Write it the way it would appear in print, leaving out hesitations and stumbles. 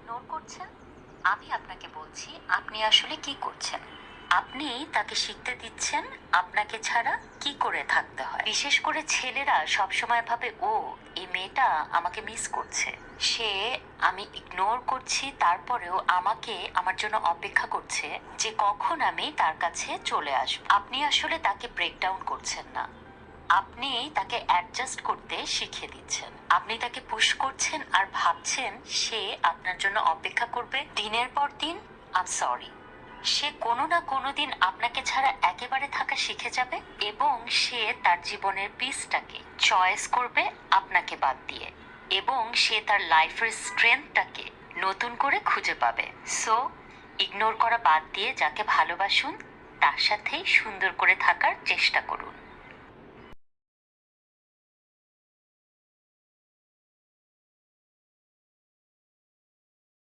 Ignore করছেন, আমি আপনাকে বলছি আপনি আসলে কি করছেন। আপনি তাকে শিখতে দিচ্ছেন আপনাকে ছাড়া কি করে থাকতে হয়। বিশেষ করে ছেলেরা সবসময় ভাবে, ও এই মেয়েটা আমাকে মিস করছে, সে আমি ইগনোর করছি তারপরেও আমাকে আমার জন্য অপেক্ষা করছে যে কখন আমি তার কাছে চলে আসব। আপনি আসলে তাকে ব্রেকডাউন করছেন না, আপনি তাকে অ্যাডজাস্ট করতে শিখিয়ে দিচ্ছেন। আপনি তাকে পুশ করছেন আর ভাবছেন সে আপনার জন্য অপেক্ষা করবে দিনের পর দিন। আই সরি, সে কোনো না কোনো দিন আপনাকে ছাড়া একেবারে থাকা শিখে যাবে এবং সে তার জীবনের পিসটাকে চয়েস করবে আপনাকে বাদ দিয়ে, এবং সে তার লাইফের স্ট্রেংথটাকে নতুন করে খুঁজে পাবে। সো ইগনোর করা বাদ দিয়ে যাকে ভালোবাসুন তার সাথেই সুন্দর করে থাকার চেষ্টা করুন।